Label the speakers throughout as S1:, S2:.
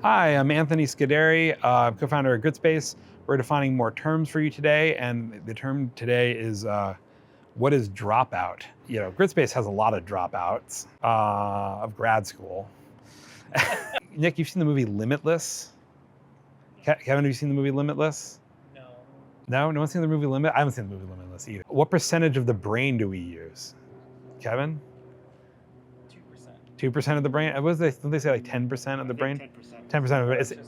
S1: Hi, I'm Anthony Scodary, co-founder of Gridspace. We're defining more terms for you today, and the term today is what is dropout? You know, Gridspace has a lot of dropouts of grad school. Nick, you've seen the movie Limitless? Kevin, have you seen the movie Limitless?
S2: No.
S1: No? No one's seen the movie Limitless? I haven't seen the movie Limitless either. What percentage of the brain do we use? Kevin?
S2: 2%.
S1: 2% of the brain? Didn't they say like 10% of the brain?
S2: 10%.
S1: 10% of it.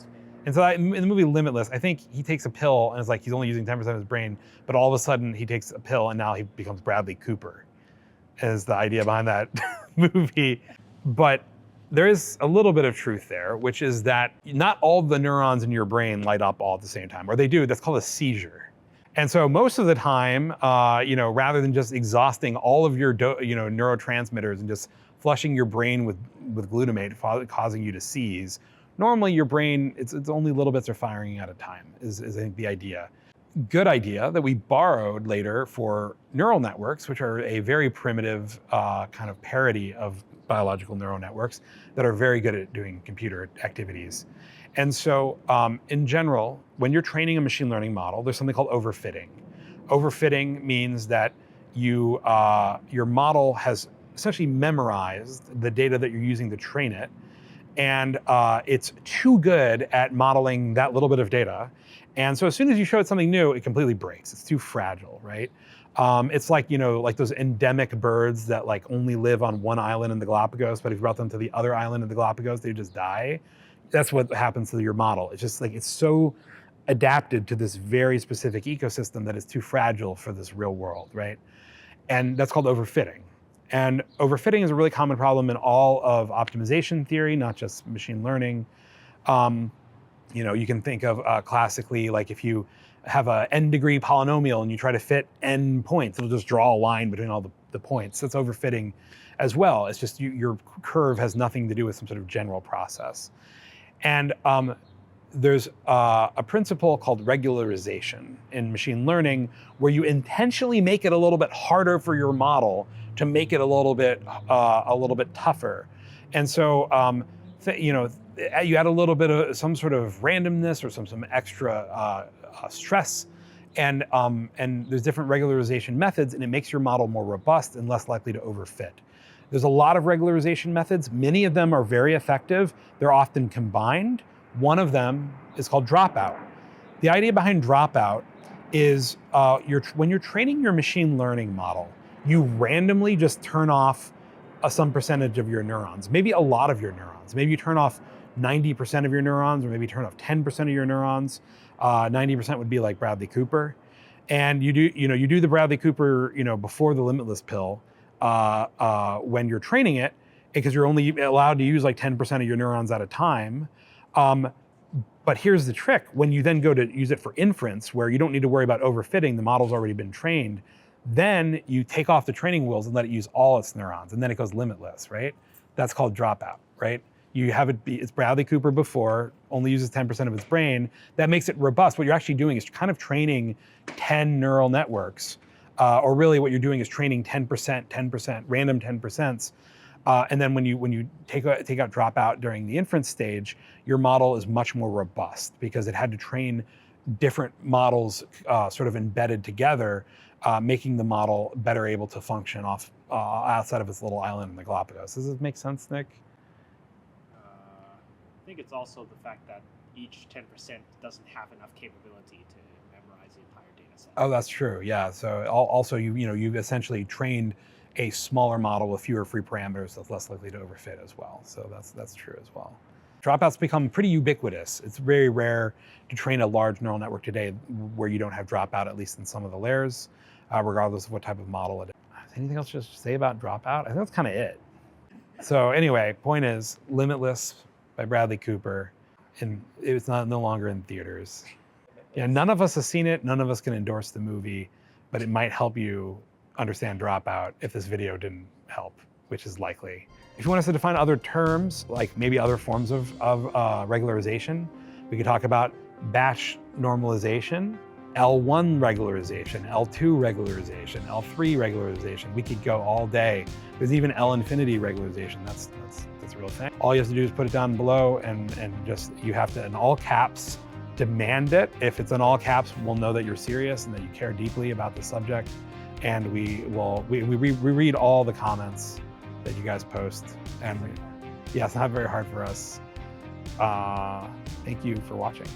S1: And so in the movie Limitless, I think he takes a pill and it's like he's only using 10% of his brain, but all of a sudden he takes a pill and now he becomes Bradley Cooper, is the idea behind that movie. But there is a little bit of truth there, which is that not all the neurons in your brain light up all at the same time, or they do. That's called a seizure. And so most of the time, rather than just exhausting all of your neurotransmitters and just flushing your brain with glutamate, causing you to seize, normally your brain, it's only little bits are firing at a time, is I think the idea. Good idea that we borrowed later for neural networks, which are a very primitive kind of parody of biological neural networks that are very good at doing computer activities. And so in general, when you're training a machine learning model, there's something called overfitting. Overfitting means that your model has essentially memorized the data that you're using to train it, and it's too good at modeling that little bit of data. And so as soon as you show it something new, it completely breaks. It's too fragile, right? It's like, like those endemic birds that like only live on one island in the Galapagos, but if you brought them to the other island in the Galapagos, they just die. That's what happens to your model. It's just like, it's so adapted to this very specific ecosystem that it's too fragile for this real world, right? And that's called overfitting. And overfitting is a really common problem in all of optimization theory, not just machine learning. You can think of classically, like if you have a n-degree polynomial and you try to fit n points, it'll just draw a line between all the points. That's overfitting as well. It's just your curve has nothing to do with some sort of general process. And there's a principle called regularization in machine learning where you intentionally make it a little bit harder for your model to make it a little bit tougher. And so you add a little bit of some sort of randomness or some extra stress, and there's different regularization methods, and it makes your model more robust and less likely to overfit. There's a lot of regularization methods. Many of them are very effective. They're often combined. One of them is called dropout. The idea behind dropout is when you're training your machine learning model, you randomly just turn off some percentage of your neurons, maybe a lot of your neurons. Maybe you turn off 90% of your neurons, or maybe you turn off 10% of your neurons. 90% would be like Bradley Cooper. And you do the Bradley Cooper, before the Limitless pill, when you're training it, because you're only allowed to use like 10% of your neurons at a time. But here's the trick. When you then go to use it for inference, where you don't need to worry about overfitting, the model's already been trained, then you take off the training wheels and let it use all its neurons, and then it goes limitless, right? That's called dropout, right? You have it's Bradley Cooper before, only uses 10% of its brain. That makes it robust. What you're actually doing is kind of training 10 neural networks, or really what you're doing is training 10%, random 10%. And then when you take out dropout during the inference stage, your model is much more robust because it had to train different models sort of embedded together, making the model better able to function outside of its little island in the Galapagos. Does this make sense, Nick?
S2: I think it's also the fact that each 10% doesn't have enough capability to memorize the entire data set.
S1: Oh, that's true. Yeah. So also you've essentially trained a smaller model with fewer free parameters that's less likely to overfit as well. So that's true as well. Dropouts become pretty ubiquitous. It's very rare to train a large neural network today where you don't have dropout, at least in some of the layers, regardless of what type of model it is. Anything else to say about dropout? I think that's kind of it. So anyway, point is, Limitless by Bradley Cooper, and it's no longer in theaters. Yeah, none of us have seen it. None of us can endorse the movie, but it might help you understand dropout if this video didn't help, which is likely. If you want us to define other terms, like maybe other forms of regularization, we could talk about batch normalization, L1 regularization, L2 regularization, L3 regularization. We could go all day. There's even L infinity regularization. That's that's a real thing. All you have to do is put it down below and just, you have to, in all caps, demand it. If it's in all caps, we'll know that you're serious and that you care deeply about the subject. And we read all the comments that you guys post. And yeah, it's not very hard for us. Thank you for watching.